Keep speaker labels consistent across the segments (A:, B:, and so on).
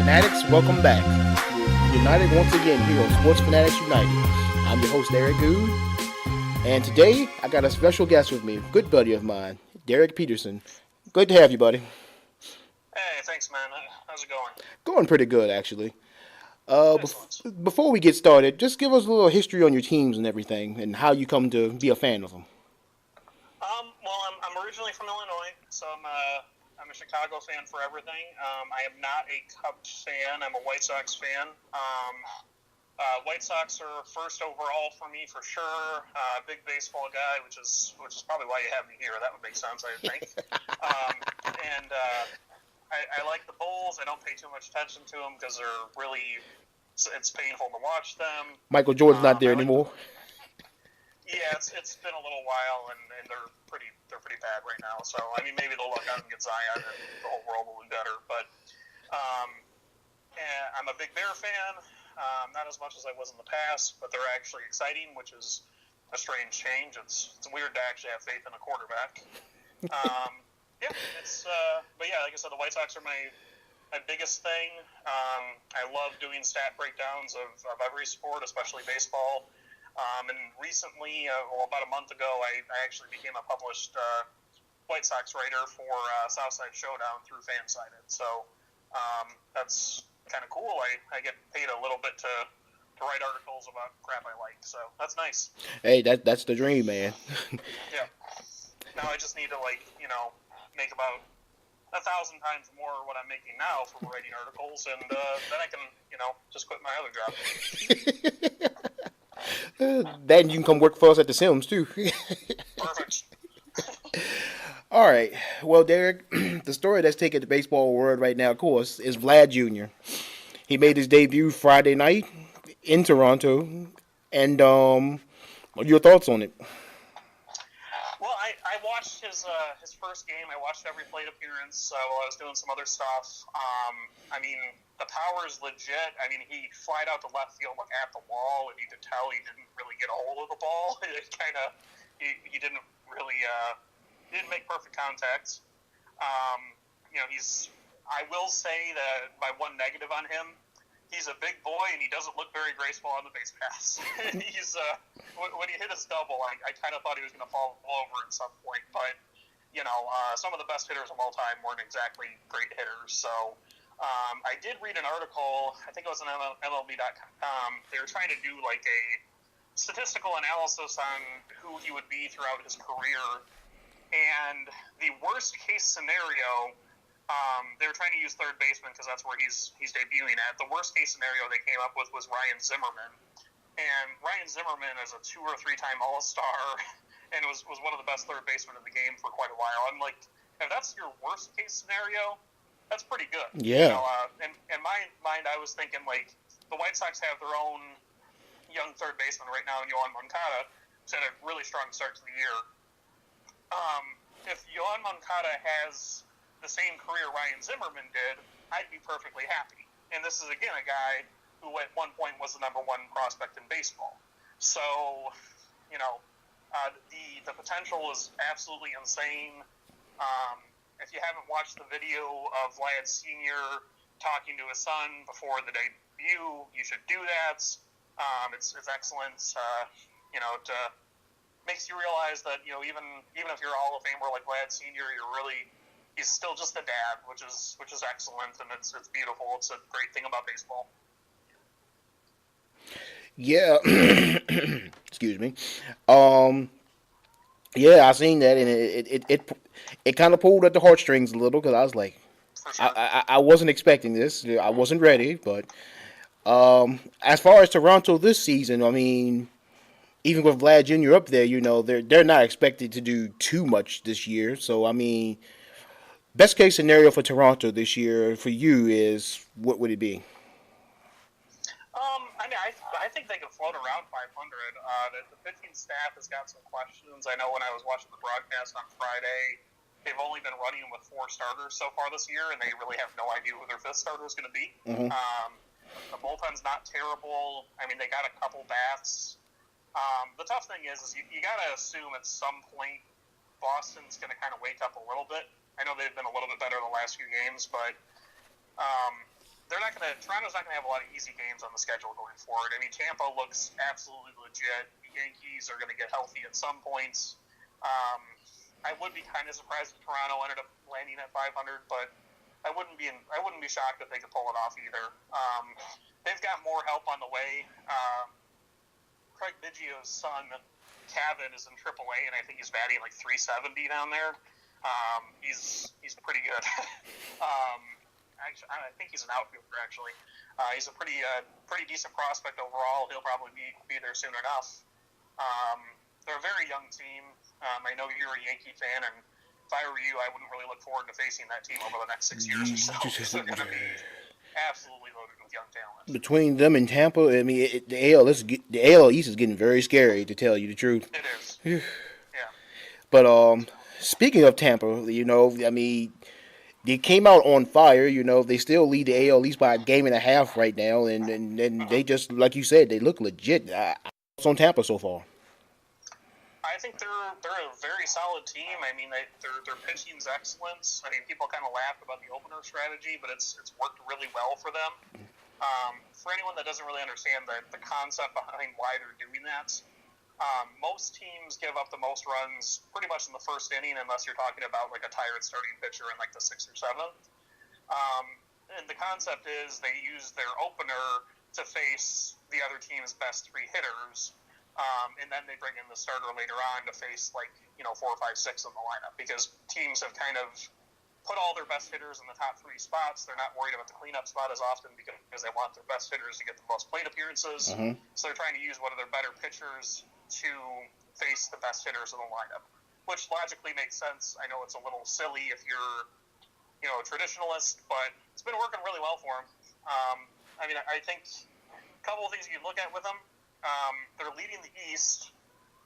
A: Fanatics, welcome back. We're united once again here on Sports Fanatics United. I'm your host, Derek Good, and today I got a special guest with me, a good buddy of mine, Derek Peterson. Good to have you, buddy.
B: Hey, thanks, man. How's it going?
A: Going pretty good, actually. Uh,
B: Excellent.
A: Before we get started, just give us a little history on your teams and everything, and how you come to be a fan of them.
B: I'm originally from Illinois, so I'm a Chicago fan for everything. I am not a Cubs fan. I'm a White Sox fan. White Sox are first overall for me for sure. Big baseball guy, which is probably why you have me here. That would make sense, I think. And I like the Bulls. I don't pay too much attention to them because they're really it's painful to watch them.
A: Michael Jordan's not there anymore.
B: Yeah, it's been a little while, and they're pretty bad right now. So I mean, maybe they'll look out and get Zion, and the whole world will be better. But and I'm a big Bear fan, not as much as I was in the past, but they're actually exciting, which is a strange change. It's weird to actually have faith in a quarterback. But like I said, the White Sox are my biggest thing. I love doing stat breakdowns of every sport, especially baseball. And recently, about a month ago, I actually became a published White Sox writer for Southside Showdown through Fansided. So that's kind of cool. I get paid a little bit to write articles about crap I like. So that's nice.
A: Hey, that's the dream, man.
B: Yeah. Now I just need to make about 1,000 times more what I'm making now for writing articles, and then I can just quit my other job.
A: Then you can come work for us at the Sims too.
B: Perfect.
A: All right. Well, Derek, the story that's taking the baseball world right now, of course, is Vlad Jr. He made his debut Friday night in Toronto, and what are your thoughts on it?
B: Well, I watched his first game. I watched every plate appearance while I was doing some other stuff. I mean, the power is legit. I mean, he flied out to left field at the wall, and you could tell he didn't really get a hold of the ball. It kind of he didn't really didn't make perfect contact. I will say that my one negative on him, he's a big boy and he doesn't look very graceful on the base pass. He's when he hit his double, I kind of thought he was going to fall over at some point, but some of the best hitters of all time weren't exactly great hitters. So I did read an article, I think it was on MLB.com. They were trying to do like a statistical analysis on who he would be throughout his career, and the worst case scenario. They were trying to use third baseman because that's where he's debuting at. The worst case scenario they came up with was Ryan Zimmerman, and Ryan Zimmerman is a 2 or 3 time All-Star, and was one of the best third basemen in the game for quite a while. I'm like, if that's your worst case scenario, that's pretty good.
A: Yeah.
B: In my mind, I was thinking like the White Sox have their own young third baseman right now, Yoan Moncada, who's had a really strong start to the year. If Yoan Moncada has the same career Ryan Zimmerman did, I'd be perfectly happy. And this is, again, a guy who at one point was the number 1 prospect in baseball. So, the potential is absolutely insane. If you haven't watched the video of Vlad Sr. talking to his son before the debut, you should do that. It's excellent. It makes you realize that, even if you're a Hall of Famer like Vlad Sr., he's still just a dad, which is excellent, and it's beautiful. It's a great thing about baseball.
A: Yeah. Excuse me. Yeah, I seen that, and it kind of pulled at the heartstrings a little because I was like,
B: Sure.
A: I wasn't expecting this. I wasn't ready, but as far as Toronto this season, I mean, even with Vlad Jr. up there, they're not expected to do too much this year. So I mean, best case scenario for Toronto this year for you is what would it be?
B: I think they can float around 500. The pitching staff has got some questions. I know when I was watching the broadcast on Friday, they've only been running with 4 starters so far this year, and they really have no idea who their 5th starter is going to be.
A: Mm-hmm.
B: The bullpen's not terrible. I mean, they got a couple bats. The tough thing is you got to assume at some point Boston's going to kind of wake up a little bit. I know they've been a little bit better the last few games, but Toronto's not gonna have a lot of easy games on the schedule going forward. I mean, Tampa looks absolutely legit. The Yankees are gonna get healthy at some points. I would be kind of surprised if Toronto ended up landing at 500, but I wouldn't be shocked if they could pull it off either. They've got more help on the way. Craig Biggio's son, Kevin, is in AAA, and I think he's batting like 370 down there. He's pretty good. Actually, I think he's an outfielder. Actually, he's a pretty decent prospect overall. He'll probably be there soon enough. They're a very young team. I know you're a Yankee fan, and if I were you, I wouldn't really look forward to facing that team over the next 6 years or so. They're going to be absolutely loaded with young talent.
A: Between them and Tampa, I mean, the AL East is getting very scary, to tell you the truth.
B: It is. Yeah.
A: But speaking of Tampa, I mean, they came out on fire. They still lead the AL East by a game and a half right now, and they just, like you said, they look legit. What's on Tampa so far?
B: I think they're a very solid team. I mean, their pitching's excellent. I mean, people kind of laughed about the opener strategy, but it's worked really well for them. For anyone that doesn't really understand the concept behind why they're doing that, most teams give up the most runs pretty much in the first inning, unless you're talking about like a tired starting pitcher in like the 6th or 7th. And the concept is they use their opener to face the other team's best 3 hitters. And then they bring in the starter later on to face 4, 5, 6 in the lineup, because teams have kind of put all their best hitters in the top 3 spots. They're not worried about the cleanup spot as often because they want their best hitters to get the most plate appearances. Mm-hmm. So they're trying to use one of their better pitchers to face the best hitters in the lineup, which logically makes sense. I know it's a little silly if you're a traditionalist, but it's been working really well for them. I mean, I think a couple of things you can look at with them. They're leading the East,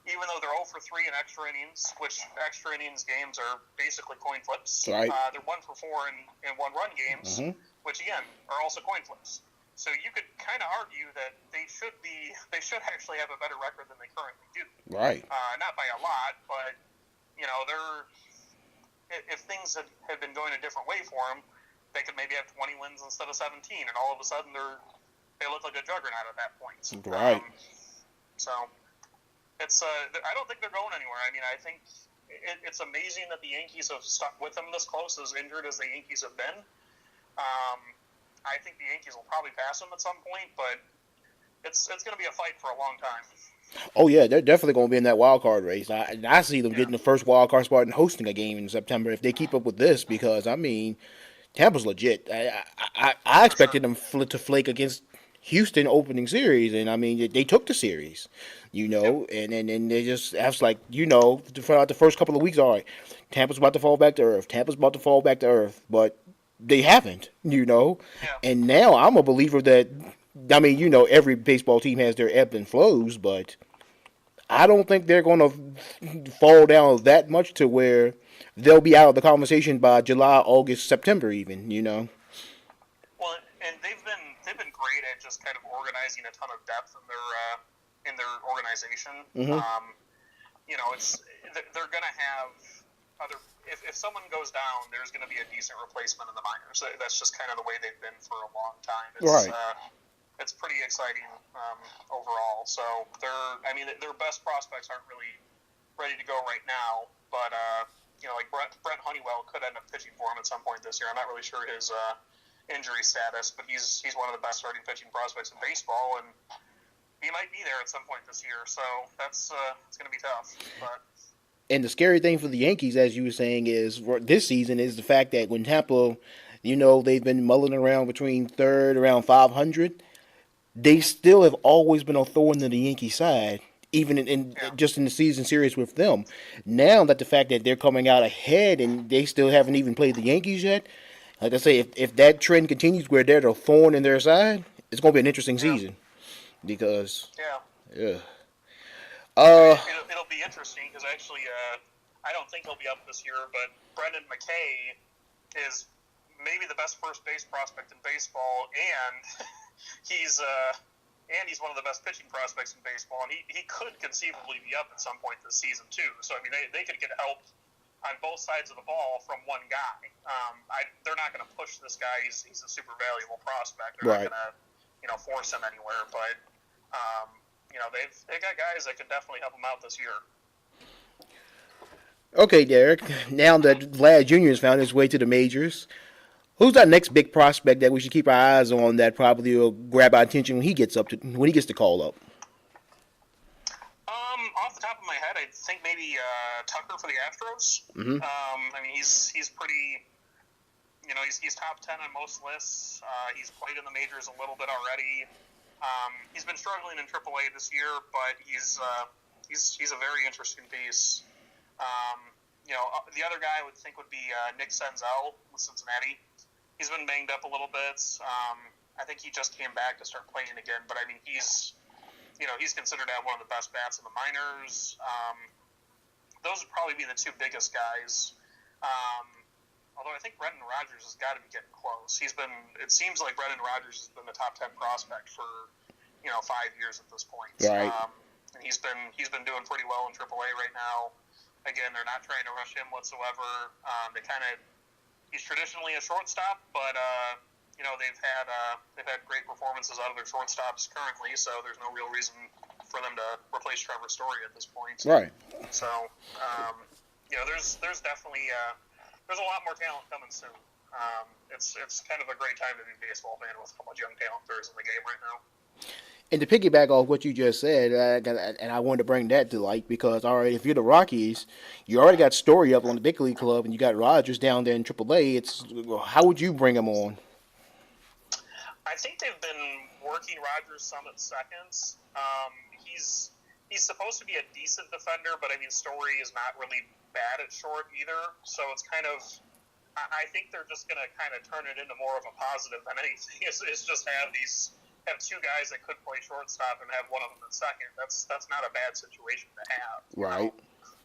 B: even though they're 0 for 3 in extra innings, which extra innings games are basically coin flips.
A: Right.
B: They're 1 for 4 in 1-run games, mm-hmm. which again are also coin flips. So you could kind of argue that they should actually have a better record than they currently do.
A: Right.
B: Not by a lot, but if things had been going a different way for them, they could maybe have 20 wins instead of 17, and all of a sudden they look like a juggernaut at that point.
A: Right.
B: So it's I don't think they're going anywhere. I mean, I think it's amazing that the Yankees have stuck with them this close, as injured as the Yankees have been. I think the Yankees will probably pass them at some point, but it's going to be a fight for a long time.
A: Oh yeah, they're definitely going to be in that wild card race. I see them getting the first wild card spot and hosting a game in September if they keep up with this, because I mean, Tampa's legit. I expected them to flake against Houston opening series, and I mean they took the series, and they just, I was like, throughout the first couple of weeks, all right, Tampa's about to fall back to earth, but they haven't, and now I'm a believer that, I mean, every baseball team has their ebb and flows, but I don't think they're going to fall down that much to where they'll be out of the conversation by July, August, September even,
B: Well, and they've been great at just kind of organizing a ton of depth in their organization. Mm-hmm. They're going to have other. If someone goes down, there's going to be a decent replacement in the minors. That's just kind of the way they've been for a long time. It's pretty exciting overall. So their best prospects aren't really ready to go right now, but like Brent Honeywell could end up pitching for him at some point this year. I'm not really sure his injury status, but he's one of the best starting pitching prospects in baseball, and he might be there at some point this year. So that's it's going to be tough. But.
A: And the scary thing for the Yankees, as you were saying, is for this season is the fact that when Tampa, they've been mulling around between third, around 500, they still have always been a thorn in the Yankee side, even in just in the season series with them. Now that the fact that they're coming out ahead and they still haven't even played the Yankees yet, like I say, if that trend continues where they're the thorn in their side, it's going to be an interesting season. Because,
B: it'll be interesting because actually, I don't think he'll be up this year, but Brendan McKay is maybe the best first base prospect in baseball, and he's one of the best pitching prospects in baseball, and he could conceivably be up at some point this season too. So I mean, they could get help on both sides of the ball from one guy. They're not going to push this guy. He's a super valuable prospect. They're
A: Right.
B: not going to force him anywhere. But they've got guys that could definitely help him out this year.
A: Okay, Derek. Now that Vlad Jr. has found his way to the majors, who's that next big prospect that we should keep our eyes on that probably will grab our attention when he gets to call up?
B: Off the top of my head, I think maybe Tucker for the Astros.
A: Mm-hmm.
B: I mean, he's pretty. He's top 10 on most lists. He's played in the majors a little bit already. He's been struggling in AAA this year, but he's a very interesting piece. The other guy I would think would be Nick Senzel with Cincinnati. He's been banged up a little bit. I think he just came back to start playing again, but I mean, he's considered to have one of the best bats in the minors. Those would probably be the two biggest guys. Although I think Brendan Rodgers has got to be getting close. It seems like Brendan Rodgers has been the top 10 prospect for 5 years at this point.
A: Right.
B: And he's been doing pretty well in AAA right now. Again, they're not trying to rush him whatsoever. He's traditionally a shortstop, but they've had great performances out of their shortstops currently, so there's no real reason for them to replace Trevor Story at this point.
A: Right.
B: So, there's definitely there's a lot more talent coming soon. It's kind of a great time to be a baseball fan with how much young talent there is in the game right now.
A: And to piggyback off what you just said, and I wanted to bring that to light because, all right, if you're the Rockies, you already got Story up on the big league club, and you got Rodgers down there in AAA. How would you bring him on?
B: I think they've been working Rodgers some at seconds. He's supposed to be a decent defender, but I mean, Story is not really bad at short either. So it's kind of, I think they're just going to kind of turn it into more of a positive than anything. It's just have two guys that could play shortstop and have one of them at second. That's not a bad situation to have.
A: Right.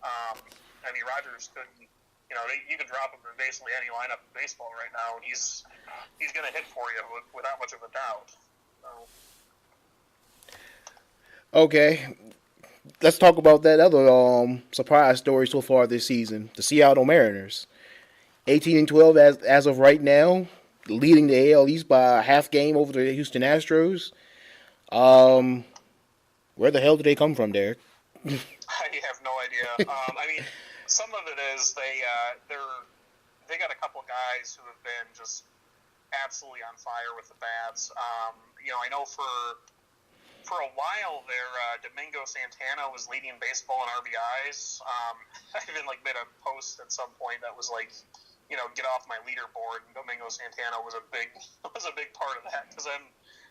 B: I mean, Rodgers could, you could drop him in basically any lineup in baseball right now, and he's going to hit for you without much of a doubt. So.
A: Okay. Let's talk about that other surprise story so far this season. The Seattle Mariners. 18-12 as of right now, leading the AL East by a half game over the Houston Astros. Where the hell did they come from, Derek?
B: I have no idea. I mean, some of it is they got a couple guys who have been just absolutely on fire with the bats. I know for a while there, Domingo Santana was leading baseball in RBIs. I even made a post at some point that was like, get off my leaderboard. And Domingo Santana was a big part of that because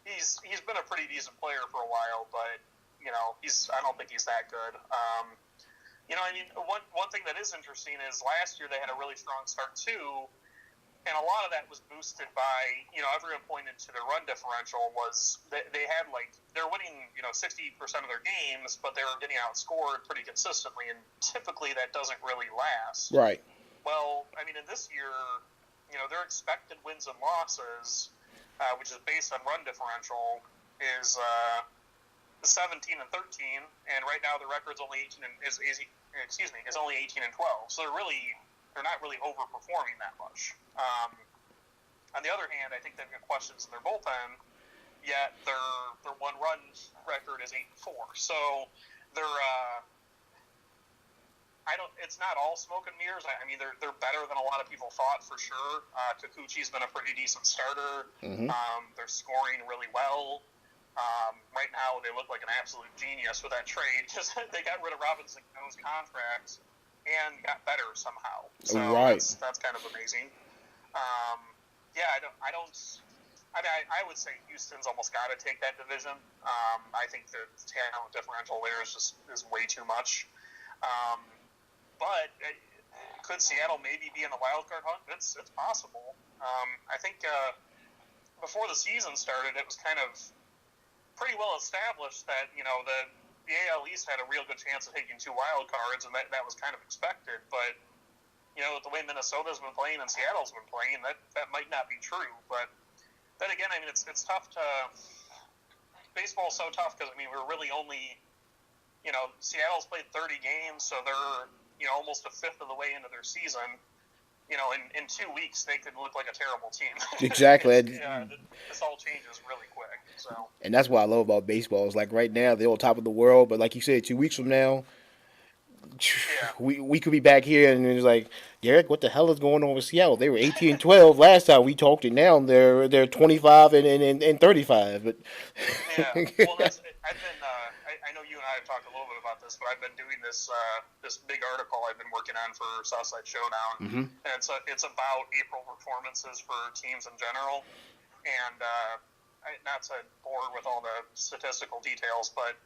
B: he's been a pretty decent player for a while, but I don't think he's that good. One thing that is interesting is last year they had a really strong start too. And a lot of that was boosted by, everyone pointed to their run differential was they had they're winning, 60% of their games, but they were getting outscored pretty consistently, and typically that doesn't really last.
A: Right.
B: Well, I mean, in this year, their expected wins and losses, which is based on run differential, is 17 and 13, and right now the record's only 18 and is only 18 and 12. So they're not really overperforming that much. On the other hand, I think they've got questions in their bullpen, yet their one-run record is 8-4. So it's not all smoke and mirrors. I mean, they're better than a lot of people thought for sure. Kikuchi's been a pretty decent starter.
A: Mm-hmm.
B: They're scoring really well. Right now, they look like an absolute genius with that trade because they got rid of Robinson Caно's contract and got better somehow. So
A: right.
B: That's kind of amazing. I would say Houston's almost got to take that division. I think the talent differential there is way too much. But could Seattle maybe be in the wild card hunt? It's possible. I think before the season started, it was kind of pretty well established that the AL East had a real good chance of taking 2 wild cards, and that was kind of expected. But with the way Minnesota's been playing and Seattle's been playing, that might not be true. But then again, I mean, it's tough to baseball's so tough because we're really only Seattle's played 30 games, so they're almost a fifth of the way into their season, in 2 weeks they could look like a terrible team.
A: Exactly.
B: This all changes really quick. So.
A: And that's what I love about baseball. Is like right now they're on top of the world, but like you said, 2 weeks from now,
B: Yeah.
A: we could be back here and it's like, Derek, what the hell is going on with Seattle? They were 18-12 last time we talked, and now they're 25 and 35. But
B: yeah, well, I've been. I know you and I have talked a little bit about this, but I've been doing this big article I've been working on for Southside Showdown, and it's about April performances for teams in general, and not to bore with all the statistical details, but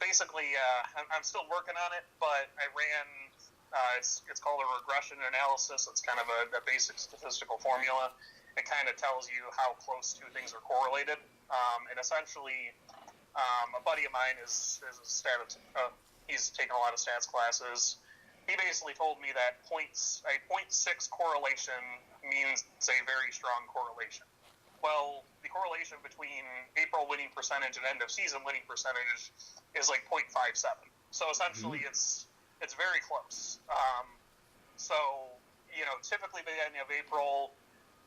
B: basically, I'm still working on it, but I ran. It's called a regression analysis. It's kind of a basic statistical formula. It kind of tells you how close two things are correlated. And essentially, a buddy of mine is a he's taken a lot of stats classes. He basically told me that a 0.6 correlation means a very strong correlation. Well, the correlation between April winning percentage and end of season winning percentage is like 0.57. So essentially, it's very close. So typically by the end of April,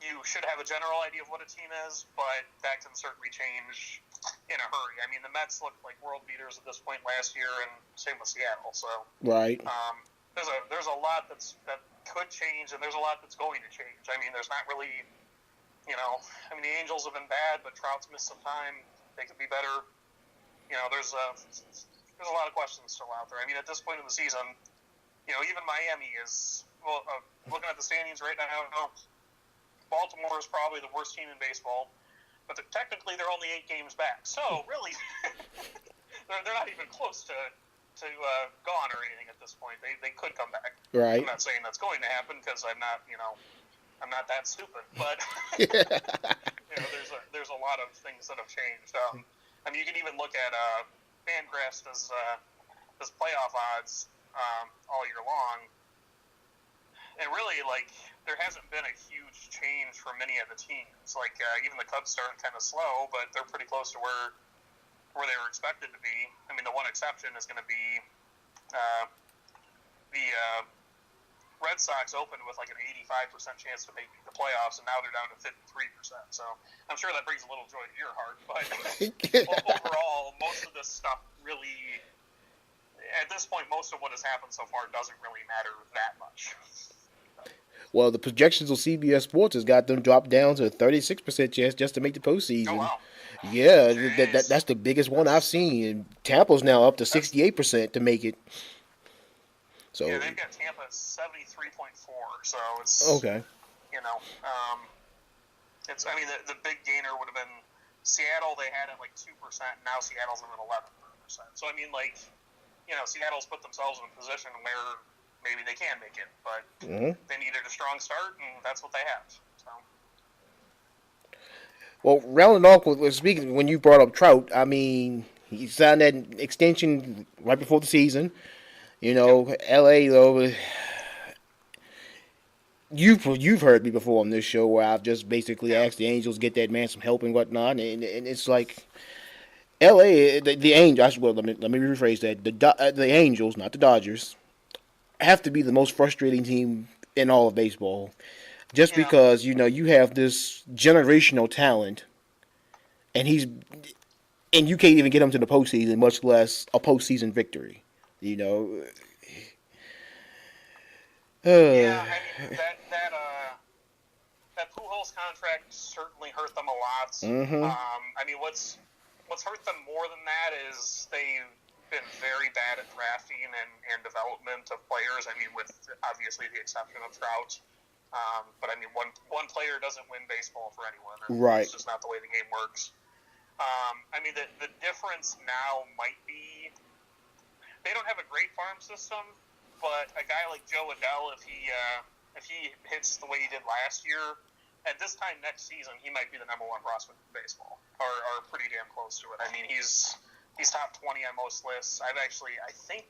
B: you should have a general idea of what a team is, but that can certainly change in a hurry. I mean, the Mets looked like world beaters at this point last year, and same with Seattle. So
A: right.
B: There's a lot that could change, and there's a lot that's going to change. I mean, there's not really, the Angels have been bad, but Trout's missed some time. They could be better. There's a lot of questions still out there. I mean, at this point in the season, even Miami is looking at the standings right now. Baltimore is probably the worst team in baseball, but technically they're only 8 games back. So really, they're not even close to gone or anything at this point. They could come back.
A: Right.
B: I'm not saying that's going to happen because I'm not that stupid, but there's a lot of things that have changed. I mean, you can even look at Fangraphs does playoff odds all year long, and really, like, there hasn't been a huge change for many of the teams. Like, even the Cubs started kind of slow, but they're pretty close to where they were expected to be. I mean, the one exception is going to be the Red Sox opened with like an 85% chance to make the playoffs, and now they're down to 53%. So I'm sure that brings a little joy to your heart. But overall, most of this stuff really, at this point, most of what has happened so far doesn't really matter that much.
A: Well, the projections on CBS Sports has got them dropped down to a 36% chance just to make the postseason.
B: Oh, wow.
A: Yeah, that's the biggest one I've seen. And Tampa's now up to 68% to make it. So
B: yeah, they've got Tampa at 73.4. So it's
A: okay.
B: It's the big gainer would have been Seattle. They had it like 2%. Now Seattle's at 11%. So Seattle's put themselves in a position where maybe they can make it, but they needed a strong start, and that's what they have. So.
A: Well, rounding off with speaking, when you brought up Trout, I mean, he signed that extension right before the season. LA though. You've heard me before on this show where I've just basically asked the Angels to get that man some help and whatnot, and it's like LA, the Angels. Well, let me rephrase that. The Angels, not the Dodgers, have to be the most frustrating team in all of baseball, just because you have this generational talent, and you can't even get him to the postseason, much less a postseason victory.
B: That Pujols contract certainly hurt them a lot. What's hurt them more than that is they've been very bad at drafting and development of players. I mean, with obviously the exception of Trout. But I mean, one player doesn't win baseball for anyone.
A: Right.
B: It's just not the way the game works. The difference now might be they don't have a great farm system, but a guy like Joe Adele, if he hits the way he did last year, at this time next season, he might be the number 1 prospect in baseball, or pretty damn close to it. I mean, he's top 20 on most lists. I think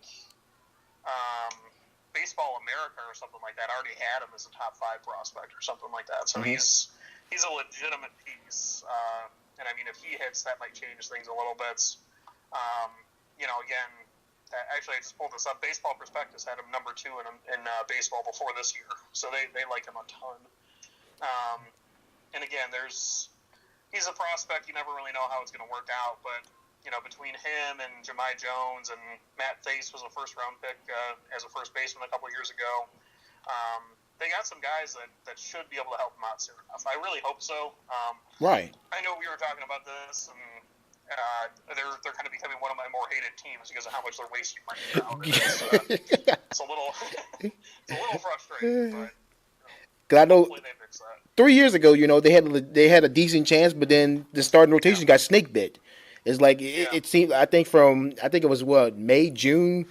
B: Baseball America or something like that already had him as a top 5 prospect or something like that. So he's a legitimate piece. And I mean, if he hits, that might change things a little bit. Again, Actually, I just pulled this up. Baseball Prospectus had him number 2 in baseball before this year, so they like him a ton. And again, he's a prospect. You never really know how it's going to work out, but between him and Jahmai Jones and Matt Thaiss was a first-round pick as a first baseman a couple years ago. They got some guys that should be able to help them out soon enough. I really hope so.
A: Right.
B: I know we were talking about this, and they're kind of becoming one of my more hated teams because of how much they're wasting money now. It's a little frustrating, but
A: I know
B: hopefully they fix that.
A: 3 years ago, they had a decent chance, but then the starting rotation got snake bit. It's like it seemed. I think it was May, June.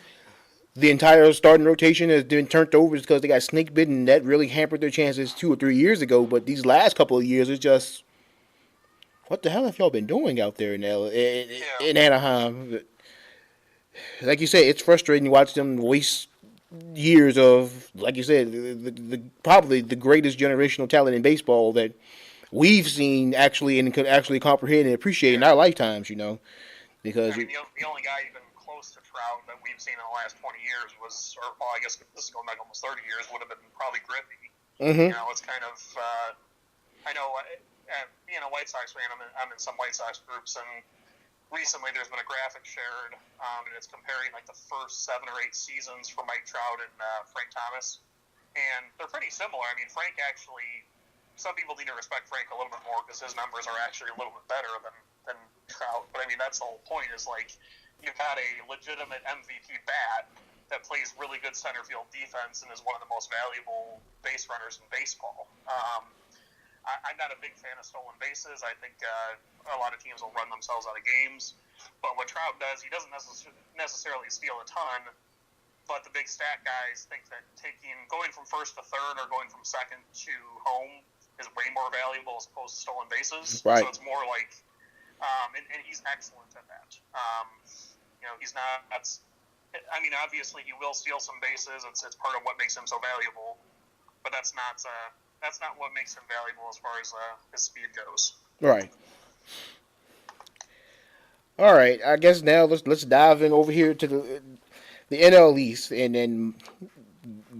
A: The entire starting rotation has been turned over because they got snake bitten, and that really hampered their chances 2 or 3 years ago. But these last couple of years, it's just, what the hell have y'all been doing out there in Anaheim? Like you said, it's frustrating to watch them waste years of, like you said, probably the greatest generational talent in baseball that we've seen actually and could actually comprehend and appreciate in our lifetimes. Because
B: the only guy even close to Trout that we've seen in the last 20 years I guess this is going back almost 30 years, would have been probably Griffey.
A: Mm-hmm.
B: It's kind of, I know, being a White Sox fan, I'm in some White Sox groups, and recently there's been a graphic shared, and it's comparing like the first 7 or 8 seasons for Mike Trout and Frank Thomas, and they're pretty similar. I mean, Frank actually, some people need to respect Frank a little bit more because his numbers are actually a little bit better than Trout. But I mean, that's the whole point, is like, you've got a legitimate MVP bat that plays really good center field defense and is one of the most valuable base runners in baseball. I'm not a big fan of stolen bases. I think a lot of teams will run themselves out of games. But what Trout does, he doesn't necessarily steal a ton, but the big stat guys think that going from first to third or going from second to home is way more valuable as opposed to stolen bases.
A: Right.
B: So it's more like, and he's excellent at that. He's not. I mean, obviously he will steal some bases. It's part of what makes him so valuable, but that's not what makes him valuable as far as his speed goes.
A: Right. All right. I guess now let's dive in over here to the NL East, and then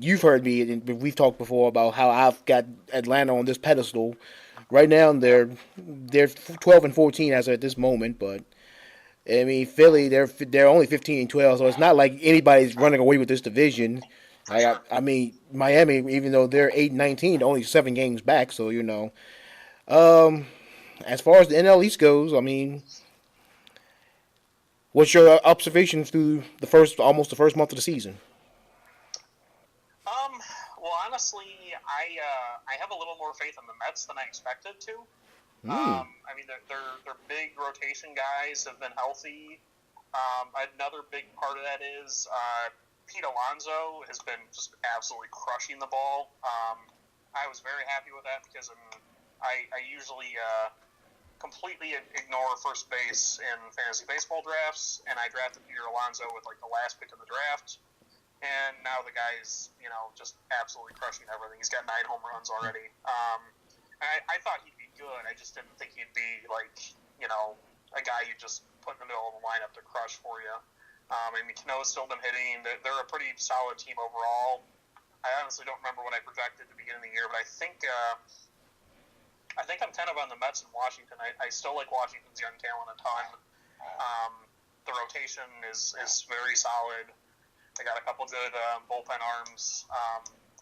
A: you've heard me, and we've talked before about how I've got Atlanta on this pedestal. Right now they're 12-14 as of this moment, but I mean, Philly, they're only 15-12, so it's not like anybody's running away with this division. I mean, Miami, even though they're 8-19, only 7 games back. So as far as the NL East goes, I mean, what's your observation through almost the first month of the season?
B: Well, honestly, I have a little more faith in the Mets than I expected to. I mean, their big rotation guys have been healthy. Another big part of that is Pete Alonso has been just absolutely crushing the ball. I was very happy with that because I usually completely ignore first base in fantasy baseball drafts, and I drafted Peter Alonso with like the last pick of the draft. And now the guy's, just absolutely crushing everything. He's got 9 home runs already. I thought he'd be good. I just didn't think he'd be a guy you just put in the middle of the lineup to crush for you. I mean, Cano's still been hitting. They're a pretty solid team overall. I honestly don't remember what I projected at the beginning of the year, but I think I'm kind of on the Mets in Washington. I still like Washington's young talent a ton. The rotation is very solid. They got a couple good bullpen arms.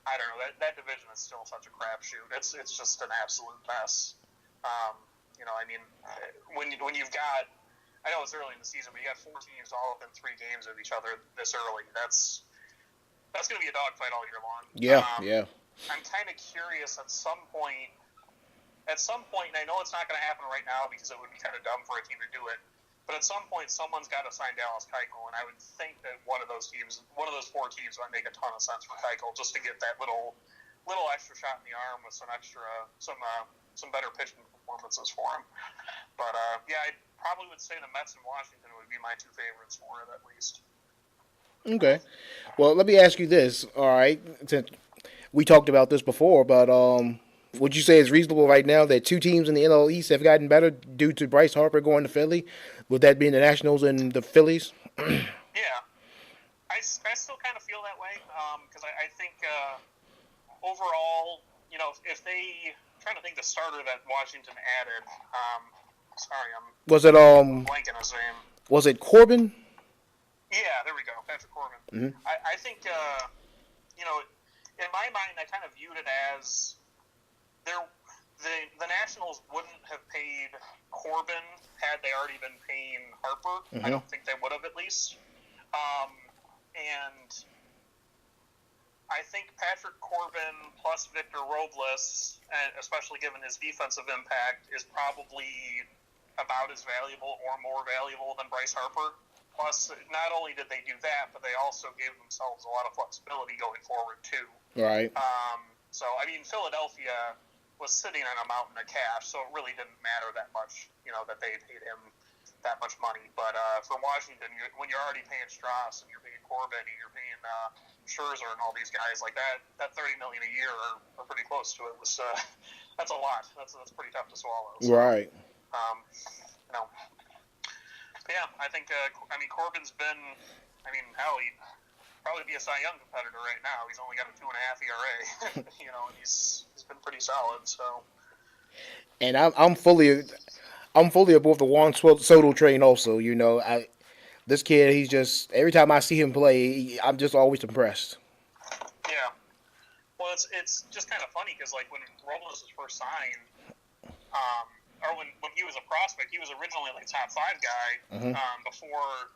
B: I don't know. That division is still such a crapshoot. It's just an absolute mess. I mean, when you've got, I know it's early in the season, but you got 4 teams all within 3 games of each other this early. That's going to be a dogfight all year long.
A: Yeah.
B: I'm kind of curious at some point, and I know it's not going to happen right now because it would be kind of dumb for a team to do it. But at some point, someone's got to sign Dallas Keuchel, and I would think that one of those 4 teams might make a ton of sense for Keuchel just to get that little extra shot in the arm with some better pitching performances for him. But I probably would say the Mets and Washington would be my 2 favorites for it at least.
A: Okay. Well, let me ask you this. All right, since we talked about this before, but would you say it's reasonable right now that 2 teams in the NL East have gotten better due to Bryce Harper going to Philly? Would that be the Nationals and the Phillies?
B: Yeah. I still kind of feel that way because I think overall, if they I'm trying to think the starter that Washington added. Sorry, I'm
A: Was it
B: blanking his name.
A: Was it Corbin?
B: Yeah, there we go, Patrick Corbin.
A: Mm-hmm.
B: I think in my mind, I kind of viewed it as the Nationals wouldn't have paid Corbin had they already been paying Harper.
A: Mm-hmm.
B: I don't think they would have, at least. And I think Patrick Corbin plus Victor Robles, and especially given his defensive impact, is probably about as valuable or more valuable than Bryce Harper. Plus, not only did they do that, but they also gave themselves a lot of flexibility going forward, too.
A: Right.
B: So, I mean, Philadelphia was sitting on a mountain of cash, so it really didn't matter that much, that they paid him that much money. But for Washington, when you're already paying Strauss and you're paying Corbin and you're paying Scherzer and all these guys like that $30 million a year are pretty close to it. That's a lot. That's pretty tough to swallow. So,
A: right.
B: But yeah, I think Corbin's been. Hell, he'd probably be a Cy Young competitor right now. He's only got a 2.5 ERA. And he's been pretty solid. So.
A: And I'm fully aboard the Juan Soto train. Also, this kid, he's just every time I see him play, I'm just always impressed.
B: Yeah. Well, it's just kind of funny because like when Robles was first signed, or when he was a prospect, he was originally like top 5 guy before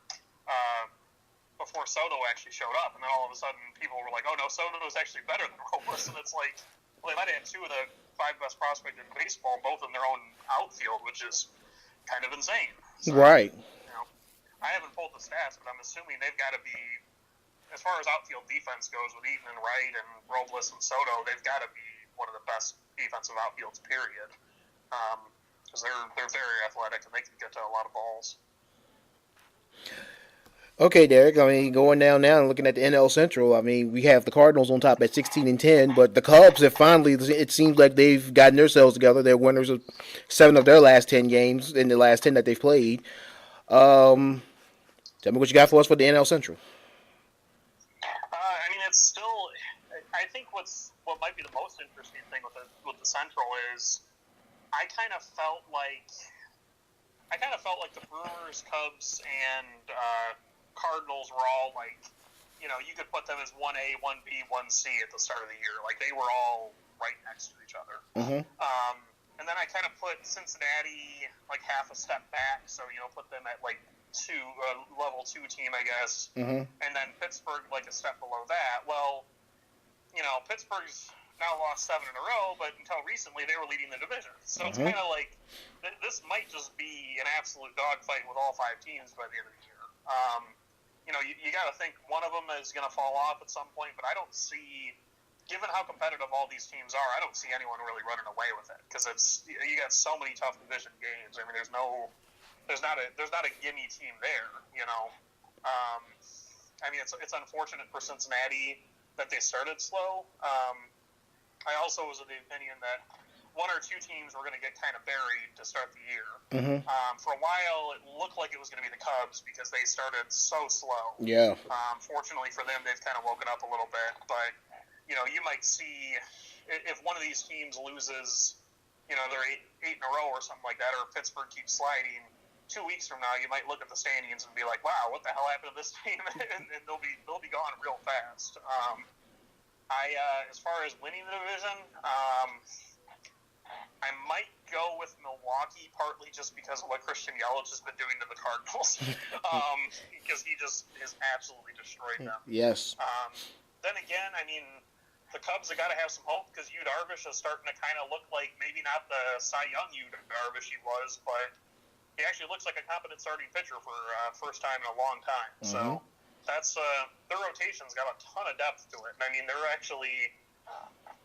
B: Soto actually showed up, and then all of a sudden people were like, "Oh no, Soto is actually better than Robles," and it's like, well, they might have 2 of the 5 best prospects in baseball, both in their own outfield, which is kind of insane. So,
A: right.
B: I haven't pulled the stats, but I'm assuming they've got to be, as far as outfield defense goes, with Eaton and Wright and Robles and Soto, they've got to be one of the best defensive outfields, period. Because they're very athletic and they can get to a lot of balls.
A: Okay, Derek. Going down now and looking at the NL Central, we have the Cardinals on top at 16-10, but the Cubs have finally, it seems like they've gotten themselves together. They're winners of 7 of their last 10 games in the last 10 that they've played. Tell me what you got for us for the NL Central.
B: It's still. I think what might be the most interesting thing with the Central is I kind of felt like the Brewers, Cubs, and Cardinals were all like, you could put them as 1A, 1B, 1C at the start of the year. Like they were all right next to each other.
A: Mm-hmm.
B: And then I kind of put Cincinnati like half a step back, so put them at like level 2 team, I guess.
A: Mm-hmm.
B: And then Pittsburgh like a step below that. Well, Pittsburgh's now lost 7 in a row, but until recently they were leading the division. So it's kind of like this might just be an absolute dogfight with all 5 teams by the end of the year. You got to think one of them is going to fall off at some point, but I don't see, given how competitive all these teams are, I don't see anyone really running away with it because you got so many tough division games. There's not a gimme team there. It's unfortunate for Cincinnati that they started slow. I also was of the opinion that 1 or 2 teams were going to get kind of buried to start the year.
A: Mm-hmm.
B: For a while, it looked like it was going to be the Cubs because they started so slow.
A: Yeah.
B: Fortunately for them, they've kind of woken up a little bit. But, you might see if one of these teams loses, they're 8 in a row or something like that, or if Pittsburgh keeps sliding, 2 weeks from now, you might look at the standings and be like, wow, what the hell happened to this team? and they'll be gone real fast. As far as winning the division, I might go with Milwaukee, partly just because of what Christian Yelich has been doing to the Cardinals, because he just has absolutely destroyed them.
A: Yes.
B: Then again, the Cubs have got to have some hope because Yu Darvish is starting to kind of look like maybe not the Cy Young Yu Darvish he was, but he actually looks like a competent starting pitcher for first time in a long time. Mm-hmm. So that's their rotation's got a ton of depth to it. And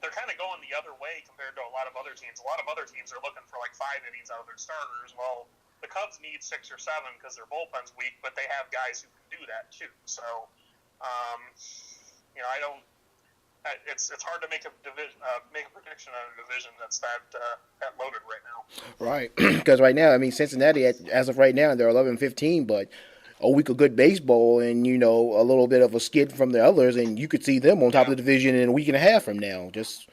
B: they're kind of going the other way compared to a lot of other teams. A lot of other teams are looking for like 5 innings out of their starters. Well, the Cubs need 6 or 7 because their bullpen's weak, but they have guys who can do that too. So, I don't. It's hard to make a prediction on a division that's that loaded right now.
A: Right, because right now, Cincinnati as of right now they're 11-15, but a week of good baseball and a little bit of a skid from the others, and you could see them on top
B: Yeah.
A: of the division in a week and a half from now. Just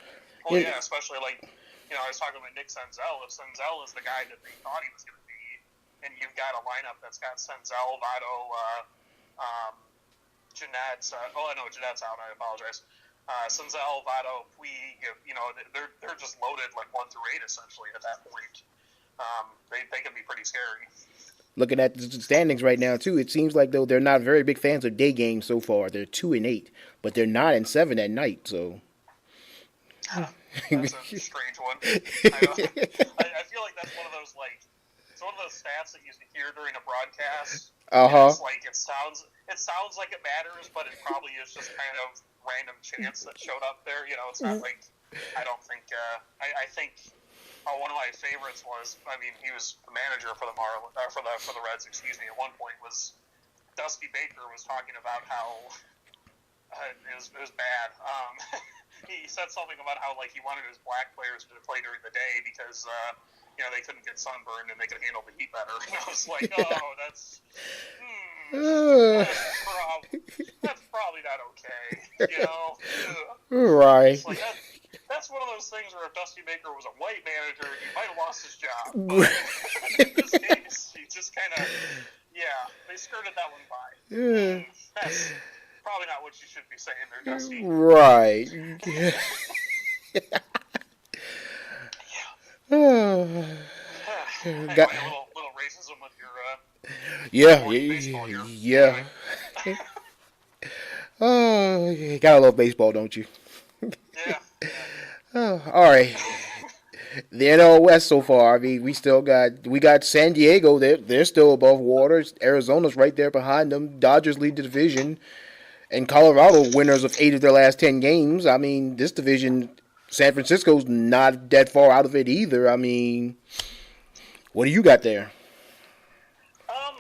B: Well,
A: you know,
B: yeah, especially like, I was talking about Nick Senzel. If Senzel is the guy that they thought he was going to be, and you've got a lineup that's got Senzel, Votto, Jeanette's, no, Jeanette's out. I apologize. Senzel, Votto, Puig, they're just loaded like 1 through 8 essentially at that point. They can be pretty scary.
A: looking at the standings right now too, it seems like though they're not very big fans of day games so far. They're 2-8, but they're 9-7 at night. So
B: That's a strange one. I feel like that's one of those it's one of those stats that you hear during a broadcast. It's like it sounds like it matters, but it probably is just kind of random chance that showed up there. It's not like I don't think I think one of my favorites was he was the manager for the for the Reds. Excuse me. At one point was Dusty Baker was talking about how it was bad. He said something about how he wanted his black players to play during the day because they couldn't get sunburned and they could handle the heat better. And I was like, oh, that's probably not okay.
A: Right.
B: It's like that's one of those things where if Dusty Baker was a white manager, he might have lost his job. But in this case, he just kind of they skirted that one by. That's probably not what you should be saying there, Dusty.
A: Right.
B: Anyway,
A: Got,
B: a little racism with your baseball here.
A: Yeah. You gotta love baseball, don't you?
B: Yeah.
A: All right. The NL West so far. We still got San Diego. They're still above water. Arizona's right there behind them. Dodgers lead the division, and Colorado winners of 8 of their last 10 games. This division, San Francisco's not that far out of it either. What do you got there?
B: Well,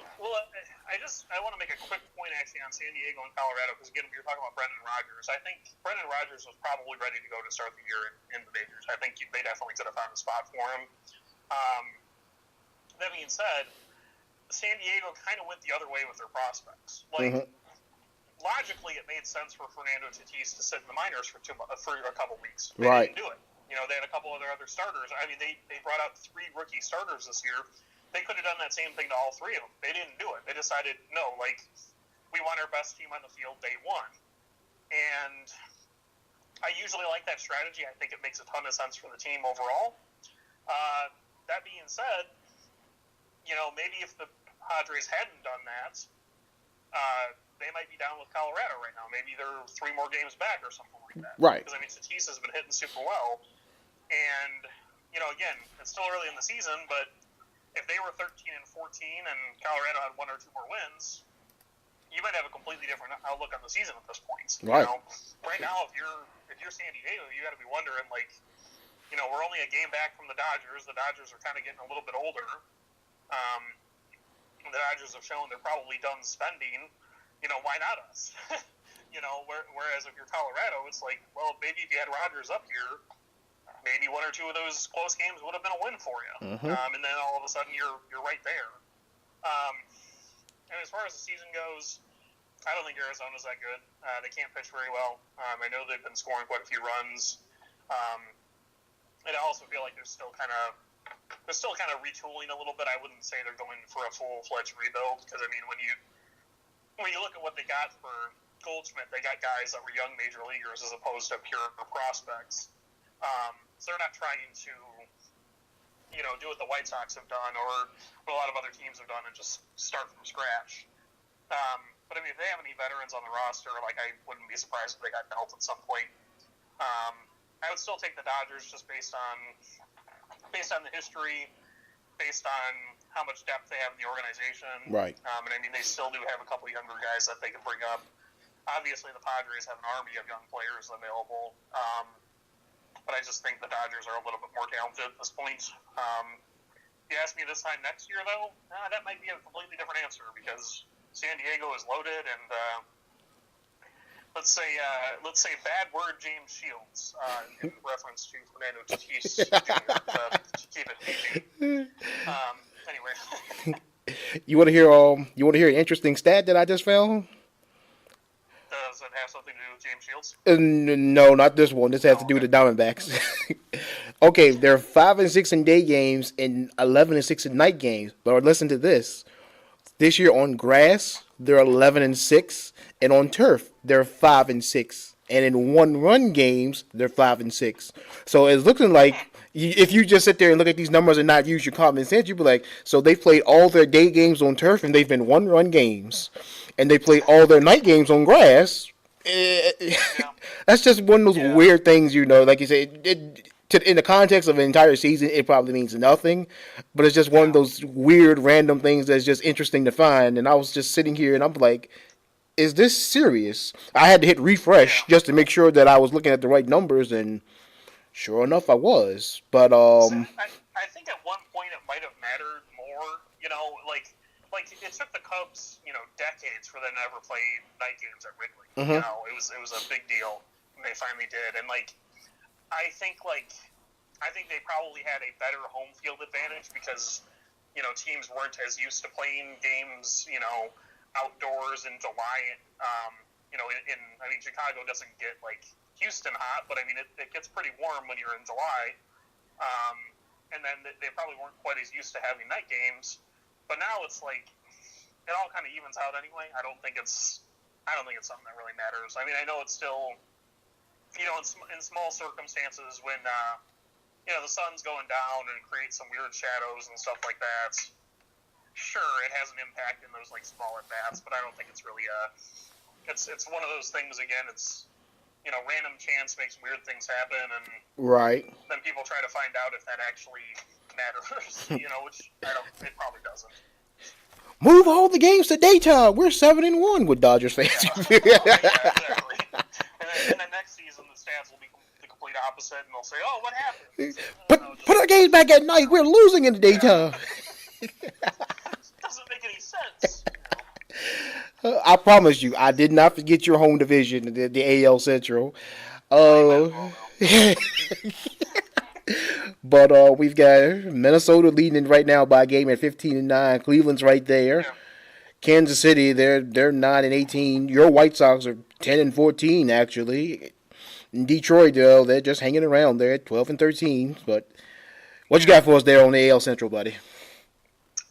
B: I want to make a quick point actually on San Diego and Colorado because again we were talking about Brendan Rodgers. I think Brendan Rodgers was probably ready to go to start the year in the majors. I think they definitely could have found a spot for him. That being said, San Diego kind of went the other way with their prospects. Logically, it made sense for Fernando Tatis to sit in the minors for a couple weeks. They didn't do it. They had a couple of their other starters. They brought out 3 rookie starters this year. They could have done that same thing to all 3 of them. They didn't do it. They decided, no, we want our best team on the field day one. And I usually like that strategy. I think it makes a ton of sense for the team overall. That being said, maybe if the Padres hadn't done that, they might be down with Colorado right now. Maybe they're 3 more games back or something like that.
A: Right.
B: Because, Tatis has been hitting super well. And, again, it's still early in the season, but if they were 13-14 and Colorado had 1 or 2 more wins, you might have a completely different outlook on the season at this point.
A: Right.
B: Right now, if you're San Diego, you got to be wondering, we're only a game back from the Dodgers. The Dodgers are kind of getting a little bit older. The Dodgers have shown they're probably done spending. Why not us? Whereas if you're Colorado, it's like, well, maybe if you had Rodgers up here, maybe 1 or 2 of those close games would have been a win for you.
A: Mm-hmm.
B: And then all of a sudden you're right there. And as far as the season goes, I don't think Arizona's that good. They can't pitch very well. I know they've been scoring quite a few runs. And I also feel like they're still kind of retooling a little bit. I wouldn't say they're going for a full-fledged rebuild because when you look at what they got for Goldschmidt, they got guys that were young major leaguers as opposed to pure prospects. So they're not trying to, do what the White Sox have done or what a lot of other teams have done and just start from scratch. But if they have any veterans on the roster, I wouldn't be surprised if they got dealt at some point. I would still take the Dodgers just based on the history, based on how much depth they have in the organization.
A: Right.
B: And they still do have a couple of younger guys that they can bring up. Obviously, the Padres have an army of young players available. But I just think the Dodgers are a little bit more talented at this point. If you ask me this time next year, though, that might be a completely different answer because San Diego is loaded, and let's say bad word James Shields in reference to Fernando Tatis Jr. To keep it PG. Anyway.
A: You want to hear? You want to hear an interesting stat that I just found?
B: Does it have something to do with James Shields?
A: No, not this one. This has to
B: Oh,
A: do with
B: okay.
A: the Diamondbacks. Okay, they're 5-6 in day games and 11-6 in night games. But listen to this: this year on grass, they're 11-6, and on turf, they're 5-6. And in one-run games, they're 5-6. So it's looking like if you just sit there and look at these numbers and not use your common sense, you'd be like, so they played all their day games on turf and they've been one-run games, and they played all their night games on grass. Eh,
B: Yeah.
A: that's just one of those
B: Yeah.
A: weird things, like you say. In the context of an entire season, it probably means nothing, but it's just one of
B: Yeah.
A: those weird, random things that's just interesting to find. And I was just sitting here and I'm like, is this serious? I had to hit refresh
B: Yeah.
A: just to make sure that I was looking at the right numbers, and sure enough, I was. But
B: So I think at one point it might have mattered more. Like it took the Cubs, decades for them to ever play night games at Wrigley.
A: mhm.
B: It was a big deal when they finally did, and I think like I think they probably had a better home field advantage because teams weren't as used to playing games outdoors in July. I mean Chicago doesn't get like Houston hot, but I mean it gets pretty warm when you're in July. Um, and then they probably weren't quite as used to having night games, but now it's like it all kind of evens out anyway. I don't think it's something that really matters. I mean, I know it's still in small circumstances when the sun's going down and it creates some weird shadows and stuff like that. Sure, it has an impact in those like small at bats, but I don't think it's really it's one of those things again. It's random chance makes weird things happen, and
A: Right.
B: then people try to find out if that actually matters. Which I don't. It probably doesn't.
A: Move all the games to daytime. We're 7-1 with Dodgers fans.
B: Yeah, exactly. And then next season the stats will be the complete opposite, and they'll say, "Oh, what happened?" It's like,
A: Put our games back at night. We're losing in the daytime.
B: doesn't make any sense.
A: I promise you, I did not forget your home division, the AL Central.
B: You
A: Uh,
B: might as well
A: but we've got Minnesota leading right now by a game at 15-9. Cleveland's right there.
B: Yeah.
A: Kansas City, they're 9-18. Your White Sox are 10-14 actually. In Detroit, though, they're just hanging around. They're at 12-13. But what you
B: Yeah.
A: got for us there on the AL Central, buddy?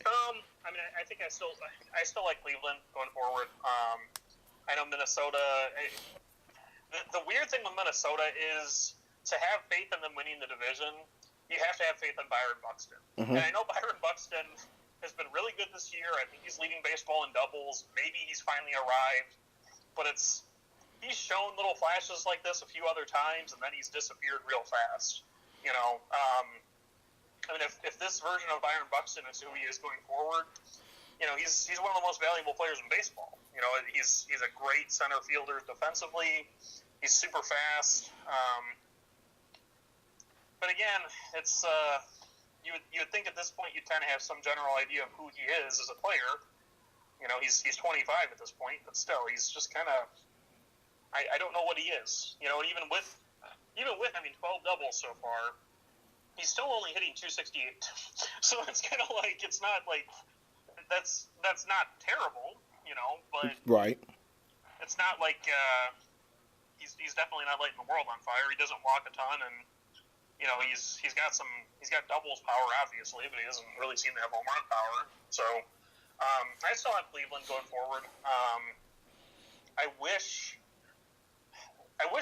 B: I mean, I think I still like Cleveland going forward. I know Minnesota. The weird thing with Minnesota is to have faith in them winning the division, you have to have faith in Byron Buxton.
A: Mhm.
B: And I know Byron Buxton has been really good this year. I think he's leading baseball in doubles. Maybe he's finally arrived, but he's shown little flashes like this a few other times, and then he's disappeared real fast. I mean, if this version of Byron Buxton is who he is going forward, he's one of the most valuable players in baseball. He's a great center fielder defensively. He's super fast. But again, it's you would think at this point you'd kind of have some general idea of who he is as a player. He's 25 at this point, but still, he's just kind of I don't know what he is. Even with 12 doubles so far, he's still only hitting 268. So it's kind of like it's not like that's not terrible, but
A: Right.
B: it's not like he's definitely not lighting the world on fire. He doesn't walk a ton, and he's got doubles power obviously, but he doesn't really seem to have home run power. So I still have Cleveland going forward. I wish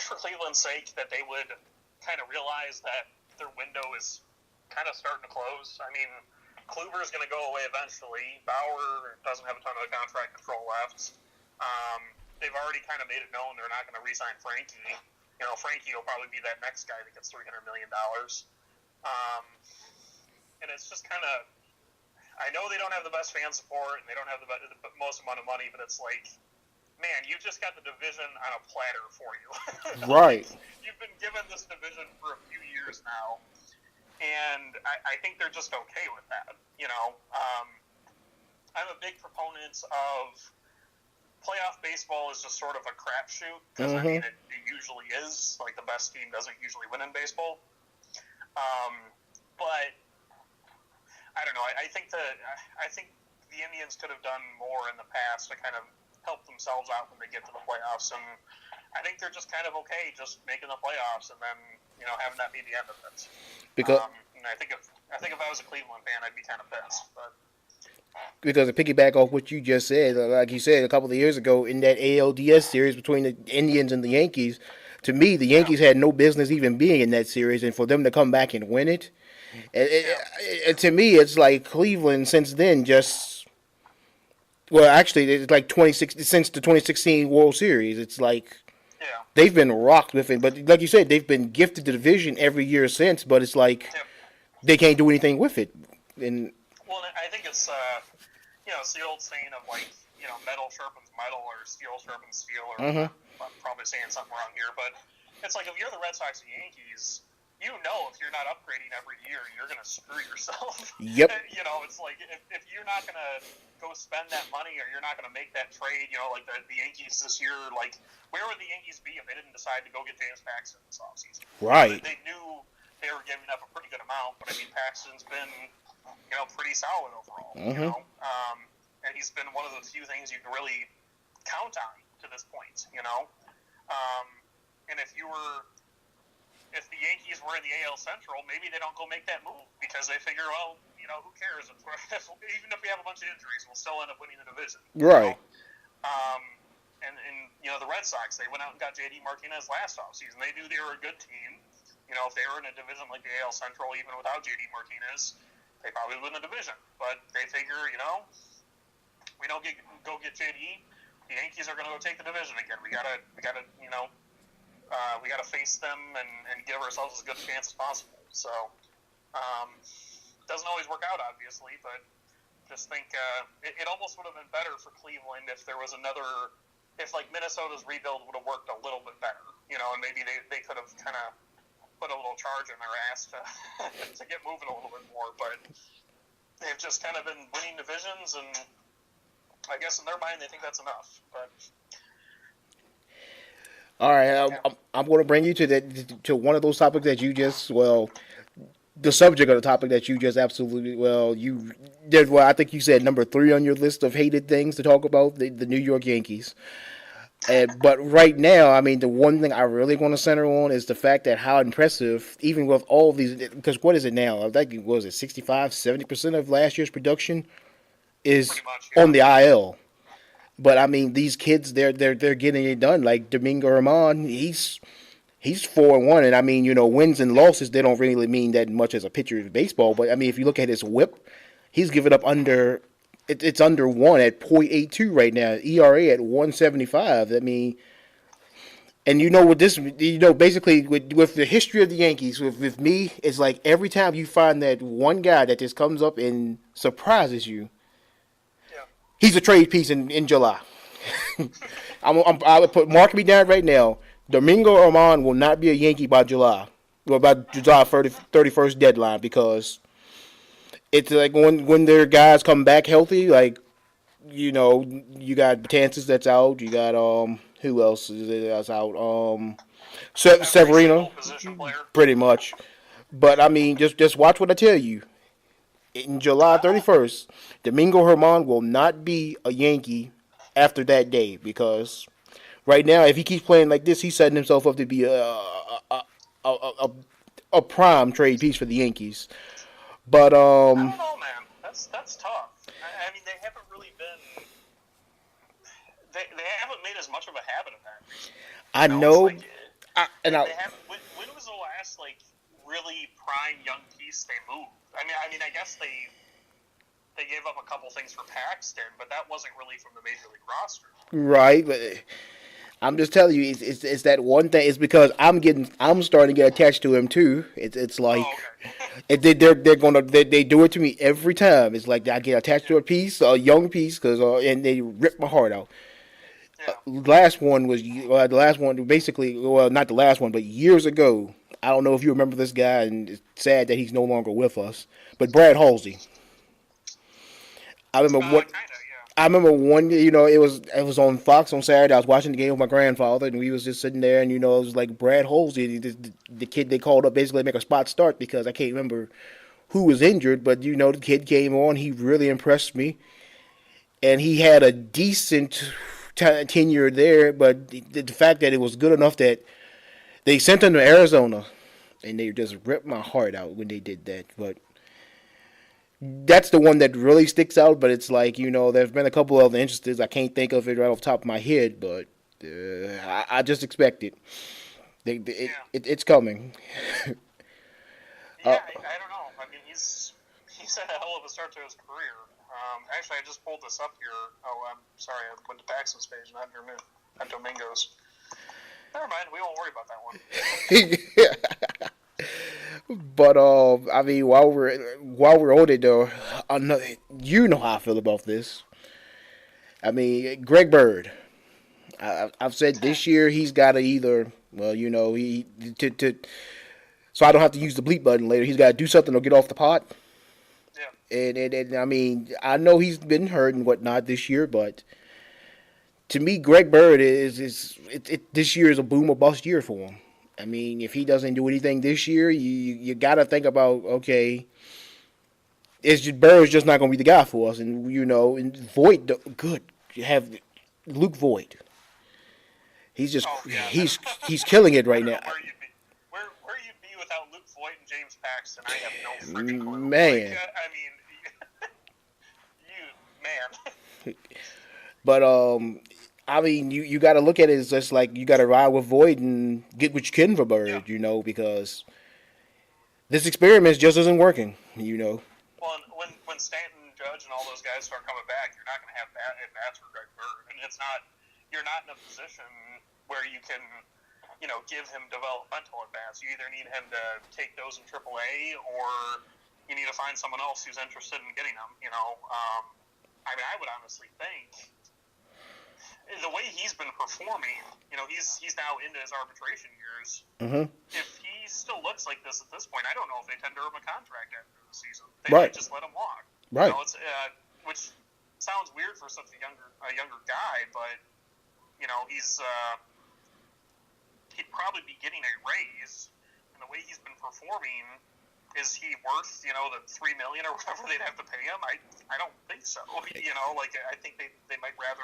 B: for Cleveland's sake that they would kind of realize that their window is kind of starting to close. I mean, Kluber's going to go away eventually. Bauer doesn't have a ton of contract control left. They've already kind of made it known they're not going to re-sign Frankie. Frankie will probably be that next guy that gets $300 million. And it's just kind of, I know they don't have the best fan support and they don't have the most amount of money, but it's like, man, you just got the division on a platter for you.
A: Right.
B: You've been given this division for a few years now, and I think they're just okay with that. I'm a big proponent of playoff baseball is just sort of a crapshoot because I mean it usually is. Like the best team doesn't usually win in baseball, but I don't know. I think the Indians could have done more in the past to kind of help themselves out when they get to the playoffs, and I think they're just kind of okay just making the playoffs and then having that be the end of it.
A: Because
B: And I think if I was a Cleveland fan, I'd be kind of pissed. But
A: to piggyback off what you just said, like you said a couple of years ago in that ALDS series between the Indians and the Yankees, to me the
B: yeah,
A: Yankees had no business even being in that series, and for them to come back and win it,
B: yeah,
A: to me it's like Cleveland since then just well actually it's like 26 since the 2016 World Series. It's like
B: yeah,
A: they've been rocked with it, but like you said, they've been gifted the division every year since. But it's like
B: yeah.
A: they can't do anything with it. And
B: Well, I think it's it's the old saying of like metal sharpens metal or steel sharpens steel, or
A: uh-huh.
B: I'm probably saying something wrong here, but it's like if you're the Red Sox and Yankees, if you're not upgrading every year, you're going to screw yourself.
A: Yep.
B: It's like if you're not going to go spend that money or you're not going to make that trade, like the Yankees this year, like where would the Yankees be if they didn't decide to go get James Paxton this offseason?
A: Right.
B: They knew they were giving up a pretty good amount, but I mean Paxton's been pretty solid overall.
A: Uh-huh.
B: And he's been one of the few things you can really count on to this point. And if the Yankees were in the AL Central, maybe they don't go make that move because they figure, well, who cares even if we have a bunch of injuries, we'll still end up winning the division.
A: Right.
B: And the Red Sox, they went out and got J.D. Martinez last offseason. They knew they were a good team. If they were in a division like the AL Central, even without J.D. Martinez, they probably win the division. But they figure, we don't go get JD, the Yankees are going to go take the division again. We gotta face them and give ourselves as good a chance as possible. So, doesn't always work out, obviously, but just think it almost would have been better for Cleveland if there was if like Minnesota's rebuild would have worked a little bit better, and maybe they could have kind of put a little charge in their ass to to get moving a little bit more, but they've just kind of been winning divisions, and I guess in their mind they think that's enough. But
A: all right, I'm going to bring you to one of those topics that you just the subject of the topic that you just absolutely you did. Well, I think you said number 3 on your list of hated things to talk about the New York Yankees. But right now, I mean, the one thing I really want to center on is the fact that how impressive, even with all of these, because what is it now? I think, what was it, 65, 70% of last year's production is
B: pretty much, yeah.
A: on the IL. But I mean, these kids, they're getting it done. Like Domingo Herman, he's 4-1, and I mean, wins and losses, they don't really mean that much as a pitcher of baseball. But I mean, if you look at his WHIP, he's given up under. It's under 1 at .82 right now. ERA at 1.75. I mean, and with this, basically with the history of the Yankees, with me, it's like every time you find that one guy that just comes up and surprises you,
B: Yeah.
A: he's a trade piece in July. I would mark me down right now. Domingo Herman will not be a Yankee by July. Well, by July 31st deadline, because it's like when their guys come back healthy, like you got Betances that's out, you got who else is it that's out? Severino,
B: Position player.
A: pretty much. But I mean, just watch what I tell you. In July 31st, Domingo Herman will not be a Yankee after that day, because right now, if he keeps playing like this, he's setting himself up to be a prime trade piece for the Yankees. But
B: I don't know, man. That's tough. I mean, they haven't really been. They haven't made as much of a habit of that recently.
A: I know.
B: Like, they haven't. When was the last really prime young piece they moved? I mean, I guess they gave up a couple things for Paxton, but that wasn't really from the major league roster.
A: Right, but I'm just telling you, it's that one thing. It's because I'm starting to get attached to him too. It's like they do it to me every time. It's like I get attached to a young piece, and they rip my heart out.
B: Yeah.
A: The last one basically, well, not the last one, but years ago. I don't know if you remember this guy, and it's sad that he's no longer with us. But Brad Halsey. I remember
B: Kinda, yeah.
A: I remember one, it was on Fox on Saturday. I was watching the game with my grandfather, and we was just sitting there, and it was like Brad Halsey, the kid they called up basically to make a spot start, because I can't remember who was injured, but the kid came on. He really impressed me, and he had a decent tenure there. But the fact that it was good enough that they sent him to Arizona, and they just ripped my heart out when they did that. But that's the one that really sticks out. But it's like, there's been a couple other instances. I can't think of it right off the top of my head, but I just expect it.
B: Yeah.
A: It's coming. uh,
B: Yeah, I don't know. I mean, he's had a hell of a start to his career. Actually, I just pulled this up here. Oh, I'm sorry. I went to Paxton's page, not Domingo's. Never mind. We won't worry about that one.
A: but I mean, while we're on it though, another, you know how I feel about this. I mean, Greg Bird. I've said this year he's got to either, well, he so I don't have to use the bleep button later. He's got to do something or get off the pot.
B: Yeah.
A: And I mean, I know he's been hurt and whatnot this year, but to me, Greg Bird this year is a boom or bust year for him. I mean, if he doesn't do anything this year, you got to think about, okay, Bird's just not going to be the guy for us, and Voigt, good, you have Luke Voigt. He's just
B: Oh, yeah.
A: he's killing it right
B: I don't
A: now.
B: know where you'd be. Where you'd be without Luke Voigt and James Paxton? I have no freaking clue.
A: Man.
B: Like, I mean, man.
A: But I mean, you got to look at it as just like you got to ride with Void and get what you can for Bird,
B: Yeah.
A: because this experiment just isn't working.
B: Well, when Stanton, Judge, and all those guys start coming back, you're not going to have that at bats for Greg Bird, and you're not in a position where you can, give him developmental at bats. You either need him to take those in AAA, or you need to find someone else who's interested in getting them. I mean, I would honestly think the way he's been performing, he's now into his arbitration years.
A: Mm-hmm.
B: If he still looks like this at this point, I don't know if they tender him a contract after the season. They
A: Right.
B: might just let him walk.
A: Right.
B: Which sounds weird for such a younger guy, but he'd probably be getting a raise, and the way he's been performing, is he worth the $3 million or whatever they'd have to pay him? I don't think so. I think they might rather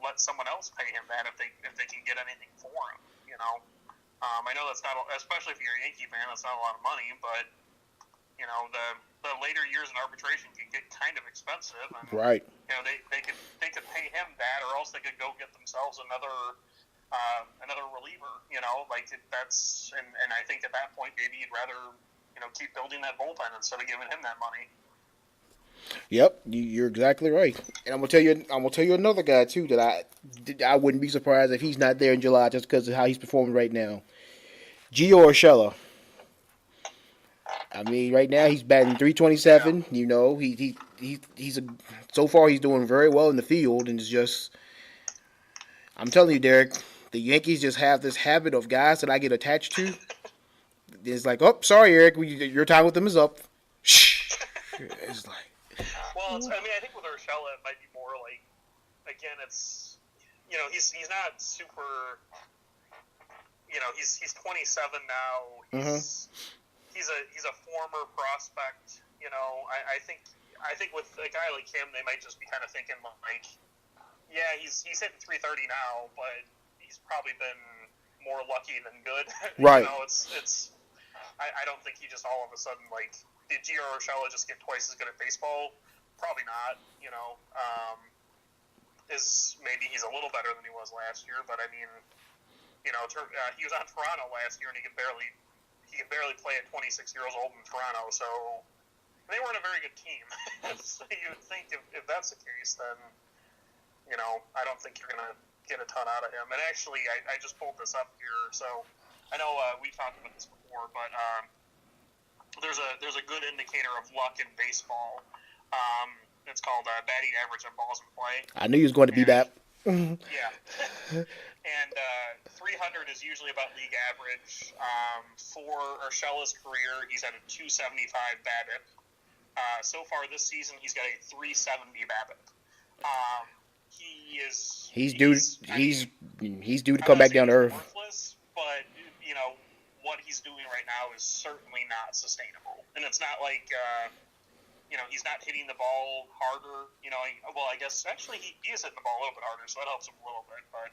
B: let someone else pay him that if they can get anything for him. I know that's not, especially if you're a Yankee fan, that's not a lot of money, but the later years in arbitration can get kind of expensive. And,
A: Right.
B: They could pay him that, or else they could go get themselves another reliever. That's and I think at that point maybe you'd rather keep building that bullpen instead of giving him that money.
A: Yep, you're exactly right. And I'm gonna tell you another guy too that I wouldn't be surprised if he's not there in July just because of how he's performing right now. Gio Urshela. I mean, right now he's batting 327. He's so far he's doing very well in the field, and it's just, I'm telling you, Derek, the Yankees just have this habit of guys that I get attached to. It's like, oh, sorry, Eric, your time with them is up. Shh. It's like.
B: Well, I think with Urshela it might be more like, again, it's he's not super. He's 27 now. He's a former prospect. I think with a guy like him, they might just be kind of thinking like, yeah, he's hitting 330 now, but he's probably been more lucky than good.
A: Right.
B: It's. I don't think he just all of a sudden, like, did Gio Urshela just get twice as good at baseball? Probably not. Maybe he's a little better than he was last year, but I mean, he was on Toronto last year and he could barely play at 26 years old in Toronto, so they weren't a very good team. So you would think if that's the case, then I don't think you're gonna get a ton out of him. And actually, I just pulled this up here, so I know we talked about this before, but there's a good indicator of luck in baseball. It's called batting average on balls in play.
A: I knew he was going to be that.
B: Yeah. And 300 is usually about league average. For Urshela's career, he's had a 275 BABIP. So far this season, he's got a 370 BABIP. He's due
A: to come back down to earth.
B: Worthless, but what he's doing right now is certainly not sustainable, and it's not like he's not hitting the ball harder. I guess actually he is hitting the ball a little bit harder, so that helps him a little bit. But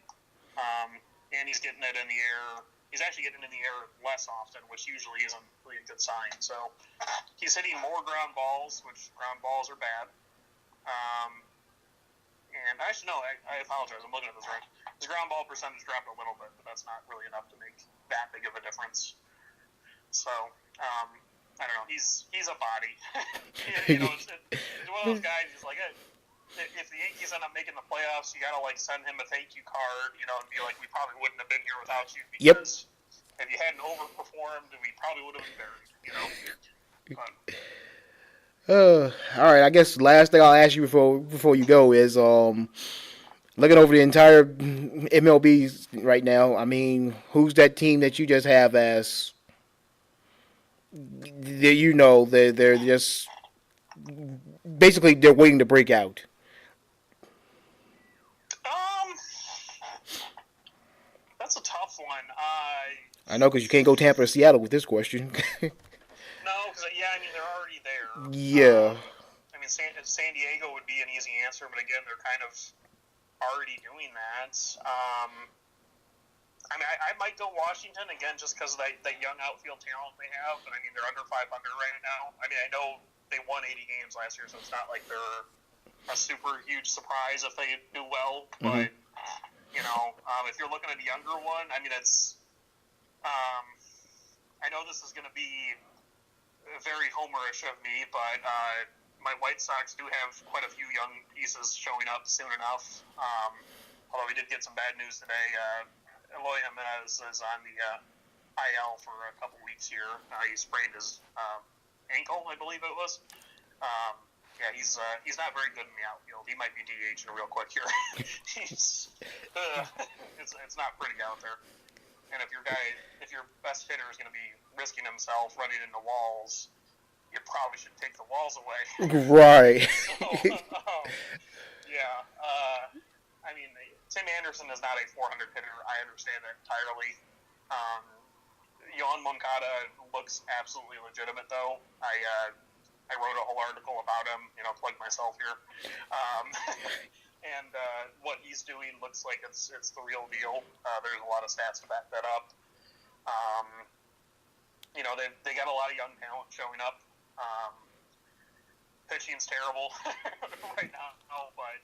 B: and he's getting it in the air. He's actually getting it in the air less often, which usually isn't really a good sign. So he's hitting more ground balls, which ground balls are bad. And actually, no, I apologize. I'm looking at this right. His ground ball percentage dropped a little bit, but that's not really enough to make that big of a difference. So, I don't know. He's a body. It's one of those guys who's like, if the Yankees end up making the playoffs, you gotta send him a thank you card, and be like, we probably wouldn't have been here without you because if you hadn't overperformed, we probably would have been buried.
A: All right. I guess last thing I'll ask you before you go is looking over the entire MLB right now. I mean, who's that team that you just have as they're just basically they're waiting to break out.
B: That's a tough one.
A: I know because you can't go Tampa or Seattle with this question.
B: No, because I mean they're already there.
A: Yeah.
B: I mean San Diego would be an easy answer, but again they're kind of already doing that. I mean I might go Washington again just because of that young outfield talent they have, but I mean they're under 500 right now. I mean I know they won 80 games last year, so it's not like they're a super huge surprise if they do well, but. If you're looking at a younger one, I mean, it's. I know this is going to be very homerish of me, but my White Sox do have quite a few young pieces showing up soon enough. Although we did get some bad news today. Eloy Jimenez is on the IL for a couple weeks here. He sprained his ankle, I believe it was. Yeah, he's not very good in the outfield. He might be DH real quick here. It's not pretty out there. And if your best hitter is going to be risking himself running into walls, you probably should take the walls away.
A: Right.
B: I mean, Tim Anderson is not a 400 hitter. I understand that entirely. Yohan Moncada looks absolutely legitimate, though. I wrote a whole article about him, plug myself here. And what he's doing looks like it's the real deal. There's a lot of stats to back that up. They got a lot of young talent showing up. Pitching's terrible right now, but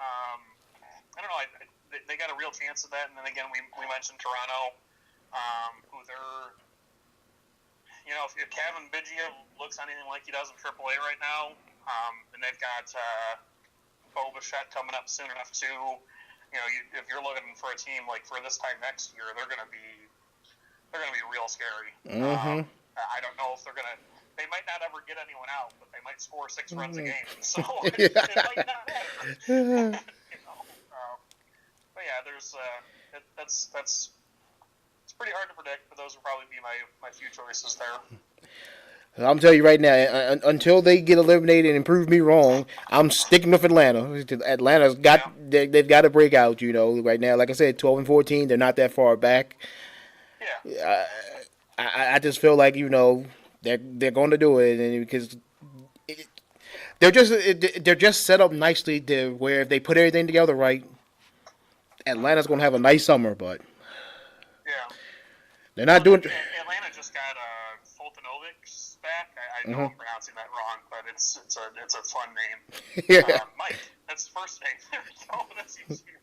B: I don't know. They got a real chance of that. And then again, we mentioned Toronto, who they're. If Kevin Biggio looks anything like he does in AAA right now, and they've got Bo Bichette coming up soon enough too, if you're looking for a team like for this time next year, they're gonna be real scary.
A: Mm-hmm.
B: I don't know if they're gonna. They might not ever get anyone out, but they might score 6 runs a game. So it might not matter. But yeah, there's that's. It's pretty hard to predict, but those would probably be my few choices there.
A: I'm telling you right now, until they get eliminated and prove me wrong, I'm sticking with Atlanta. They've got to break out. Right now, like I said, 12-14, they're not that far back.
B: Yeah.
A: I just feel like they're going to do it, and because they're just set up nicely to where if they put everything together right, Atlanta's going to have a nice summer, but.
B: Yeah.
A: They're not doing.
B: Atlanta just got Fultanovic back. I know I'm pronouncing that wrong, but it's a fun name.
A: Yeah.
B: Mike, that's the first name. There we go. That's easier.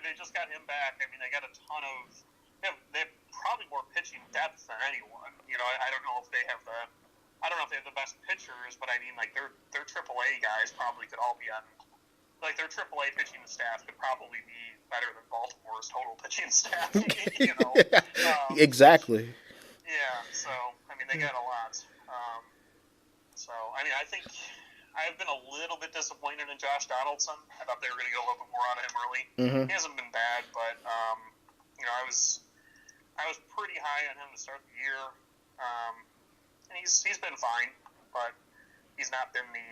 B: They just got him back. I mean, they got a ton of. They have probably more pitching depth than anyone. I don't know if they have the. I don't know if they have the best pitchers, but I mean, like their AAA guys probably could all be on. Like their AAA pitching staff could probably be better than Baltimore's total pitching staff.
A: Exactly.
B: Yeah. So I mean, they got a lot. So I mean, I think I've been a little bit disappointed in Josh Donaldson. I thought they were going to get a little bit more out of him early.
A: Mm-hmm.
B: He hasn't been bad, but I was pretty high on him to start the year, and he's been fine, but he's not been the.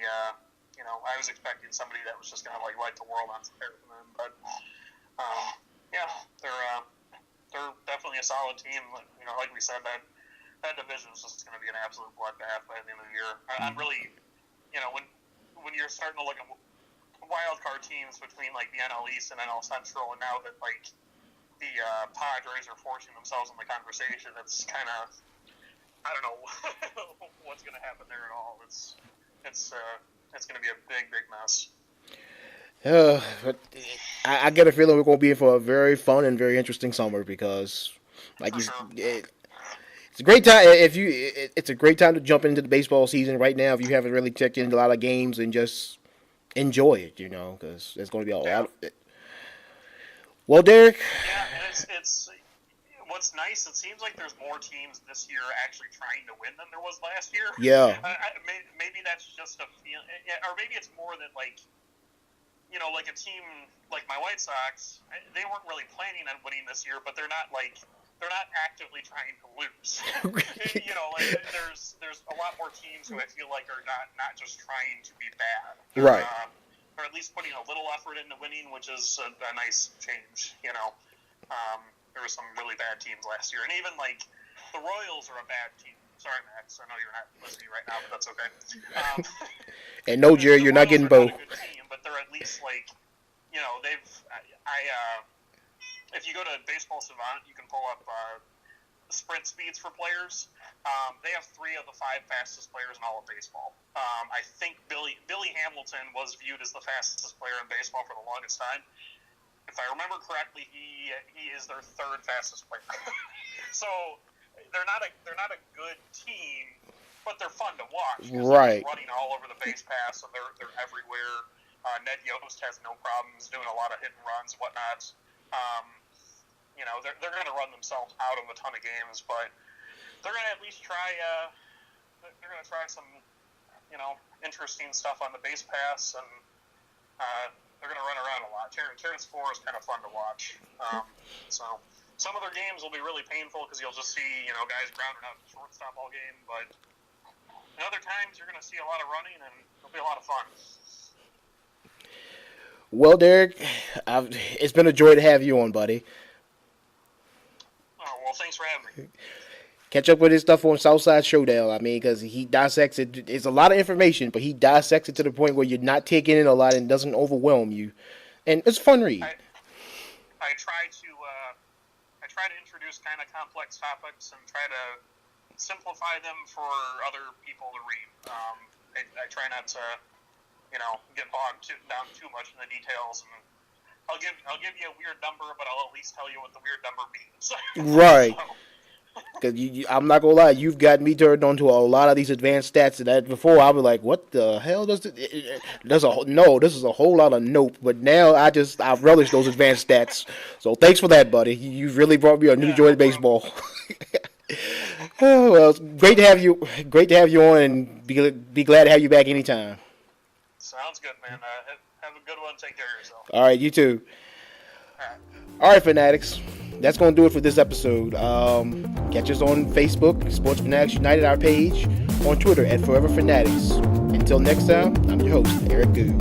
B: I was expecting somebody that was just going to light the world on fire for them, but they're definitely a solid team. Like we said, that division is just going to be an absolute bloodbath by the end of the year. I'm really, when you're starting to look at wild card teams between like the NL East and NL Central, and now that like the Padres are forcing themselves in the conversation, it's kind of, I don't know what's going to happen there at all. It's going to be a big mess.
A: But I get a feeling we're going to be in for a very fun and very interesting summer because, like it's a great time it's a great time to jump into the baseball season right now if you haven't really checked in a lot of games and just enjoy it, because there's going to be a lot of it. Well, Derek.
B: Yeah, and it's what's nice. It seems like there's more teams this year actually trying to win than there was last year.
A: Yeah.
B: Maybe that's just a feeling, or maybe it's more that like a team like my White Sox, they weren't really planning on winning this year, but they're not actively trying to lose. There's a lot more teams who I feel like are not just trying to be bad.
A: Right.
B: Or at least putting a little effort into winning, which is a nice change. There were some really bad teams last year, and even like the Royals are a bad team. Sorry, Max. I know you're not listening right now, but that's okay.
A: And no, Jerry, you're not getting both.
B: Not a good team, but they're at least like, they've. If you go to Baseball Savant, you can pull up sprint speeds for players. They have 3 of the 5 fastest players in all of baseball. I think Billy Hamilton was viewed as the fastest player in baseball for the longest time. If I remember correctly, he is their 3rd fastest player. So they're not a good team, but they're fun to watch.
A: Right.
B: They're running all over the base pass, and they're everywhere. Ned Yost has no problems doing a lot of hit and runs, whatnot. They're going to run themselves out of a ton of games, but they're going to at least try. They're going to try some, interesting stuff on the base pass, and they're going to run around a lot. Terrence Four is kind of fun to watch. So some of their games will be really painful because you'll just see, guys grounding out to shortstop all game, but in other times you're going to see a lot of running, and it'll be a lot of fun.
A: Well, Derek, it's been a joy to have you on, buddy.
B: Oh, well, thanks for having me.
A: Catch up with his stuff on Southside Showdown. Because he dissects it. It's a lot of information, but he dissects it to the point where you're not taking in a lot and doesn't overwhelm you. And it's a fun read.
B: I try to introduce kind of complex topics and try to simplify them for other people to read. I try not to, get bogged down too much in the details. And I'll give you a weird number, but I'll at least tell you what the weird number means.
A: Right. Because I'm not gonna lie, you've got me turned on to a lot of these advanced stats. That before I was like, "What the hell does this?" This is a whole lot of nope. But now I relish those advanced stats. So thanks for that, buddy. You really brought me a new joy to baseball. Oh, well, it's great to have you. Great to have you on, and be glad to have you back anytime.
B: Sounds good, man. Have a good one. Take care of yourself.
A: All right, you too. All right, Fanatics. That's going to do it for this episode. Catch us on Facebook, Sports Fanatics United, our page, on Twitter at Forever Fanatics. Until next time, I'm your host, Eric Goo.